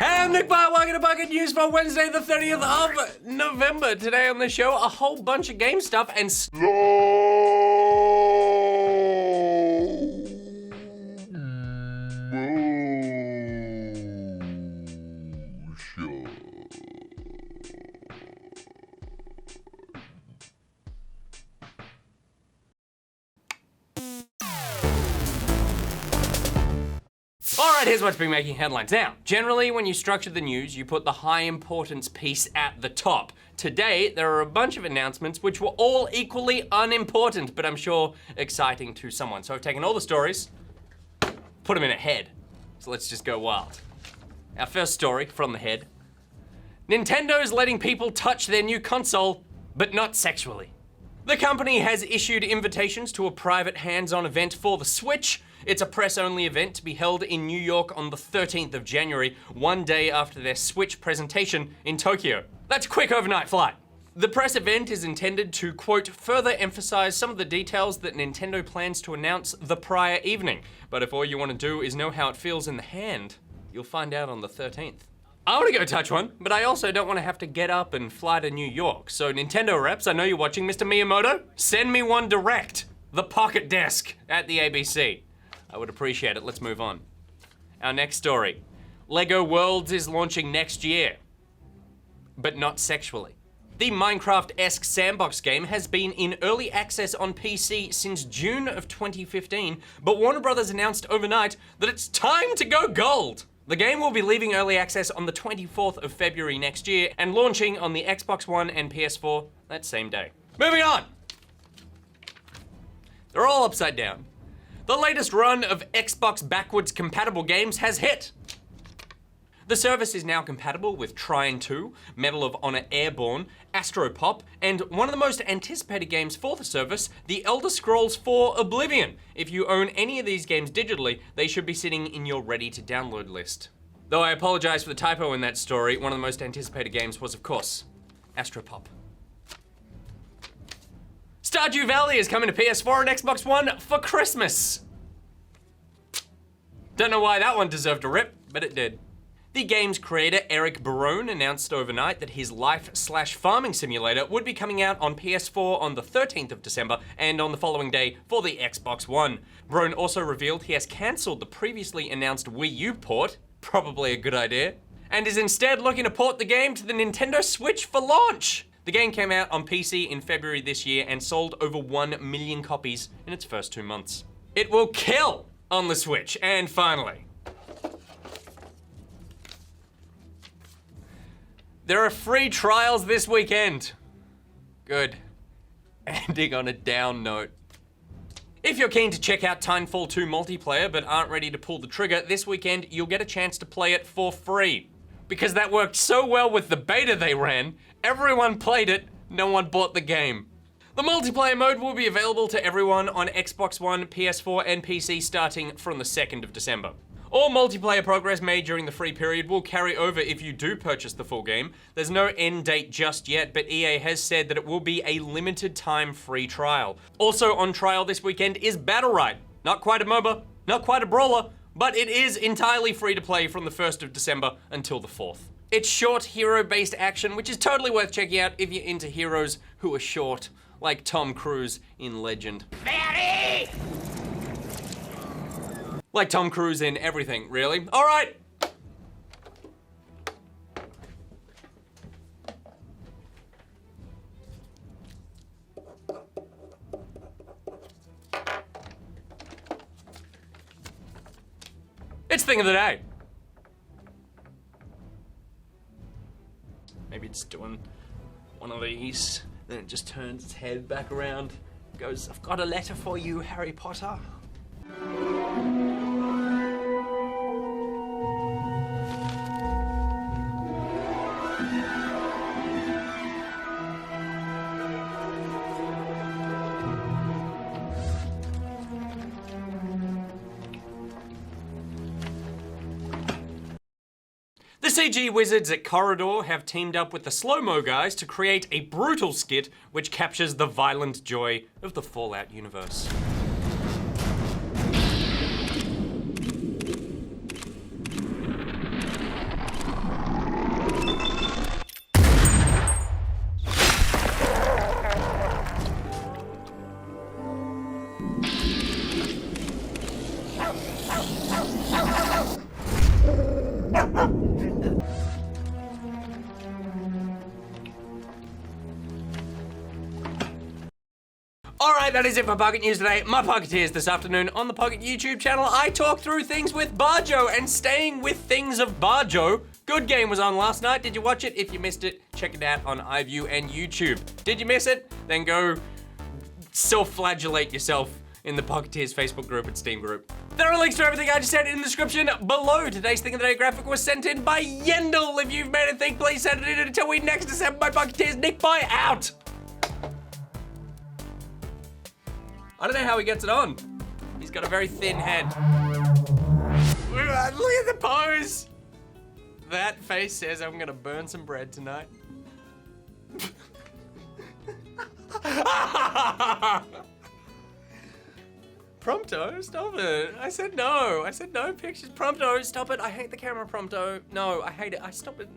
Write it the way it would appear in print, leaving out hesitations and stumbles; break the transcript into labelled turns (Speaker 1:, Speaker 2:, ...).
Speaker 1: Hey, I'm Nick Bart. Welcome to Bucket News for Wednesday, the 30th of November. Today on the show, a whole bunch of game stuff and Alright, here's what's been making headlines. Now, generally when you structure the news, you put the high importance piece at the top. Today, there are a bunch of announcements which were all equally unimportant, but I'm sure exciting to someone. So I've taken all the stories, put them in a head. So let's just go wild. Our first story from the head. Nintendo's letting people touch their new console, but not sexually. The company has issued invitations to a private hands-on event for the Switch. It's a press-only event to be held in New York on the 13th of January, one day after their Switch presentation in Tokyo. That's a quick overnight flight. The press event is intended to, quote, further emphasize some of the details that Nintendo plans to announce the prior evening. But if all you want to do is know how it feels in the hand, you'll find out on the 13th. I want to go touch one, but I also don't want to have to get up and fly to New York. So Nintendo reps, I know you're watching, Mr. Miyamoto, send me one direct. The Pocket Desk at the ABC. I would appreciate it. Let's move on. Our next story. LEGO Worlds is launching next year, but not sexually. The Minecraft-esque sandbox game has been in early access on PC since June of 2015, but Warner Brothers announced overnight that it's time to go gold. The game will be leaving early access on the 24th of February next year and launching on the Xbox One and PS4 that same day. Moving on. They're all upside down. The latest run of Xbox backwards compatible games has hit. The service is now compatible with Trine 2, Medal of Honor Airborne, Astro Pop, and one of the most anticipated games for the service, The Elder Scrolls IV Oblivion. If you own any of these games digitally, they should be sitting in your ready-to-download list. Though I apologize for the typo in that story, one of the most anticipated games was, of course, Astro Pop. Stardew Valley is coming to PS4 and Xbox One for Christmas. Don't know why that one deserved a rip, but it did. The game's creator, Eric Barone, announced overnight that his life/farming simulator would be coming out on PS4 on the 13th of December and on the following day for the Xbox One. Barone also revealed he has cancelled the previously announced Wii U port, probably a good idea, and is instead looking to port the game to the Nintendo Switch for launch. The game came out on PC in February this year and sold over 1 million copies in its first 2 months. It will kill on the Switch. And finally, there are free trials this weekend. Good. Ending on a down note. If you're keen to check out Titanfall 2 multiplayer but aren't ready to pull the trigger, this weekend you'll get a chance to play it for free. Because that worked so well with the beta they ran, everyone played it, no one bought the game. The multiplayer mode will be available to everyone on Xbox One, PS4, and PC starting from the 2nd of December. All multiplayer progress made during the free period will carry over if you do purchase the full game. There's no end date just yet, but EA has said that it will be a limited time free trial. Also on trial this weekend is Battle Right. Not quite a MOBA, not quite a brawler, but it is entirely free to play from the 1st of December until the 4th. It's short hero-based action, which is totally worth checking out if you're into heroes who are short, like Tom Cruise in Legend. Barry! Like Tom Cruise in everything, really. All right. It's thing of the day. Maybe it's doing one of these, then it just turns its head back around, goes, I've got a letter for you, Harry Potter. The CG wizards at Corridor have teamed up with the Slo Mo guys to create a brutal skit which captures the violent joy of the Fallout universe. Alright, that is it for Pocket News today. My Pocketeers this afternoon on the Pocket YouTube channel. I talk through things with Barjo, and staying with things of Barjo, Good Game was on last night. Did you watch it? If you missed it, check it out on iView and YouTube. Did you miss it? Then go self-flagellate yourself in the Pocketeers Facebook group and Steam group. There are links to everything I just said in the description below. Today's Thing of the Day graphic was sent in by Yendel. If you've made a thing, please send it in until we next assemble my Pocketeers. Nick, bye, out! I don't know how he gets it on. He's got a very thin head. Look at the pose! That face says I'm gonna burn some bread tonight. Prompto, stop it. I said no. I said no pictures. Prompto, stop it. I hate the camera, Prompto. No, I hate it. Stop it.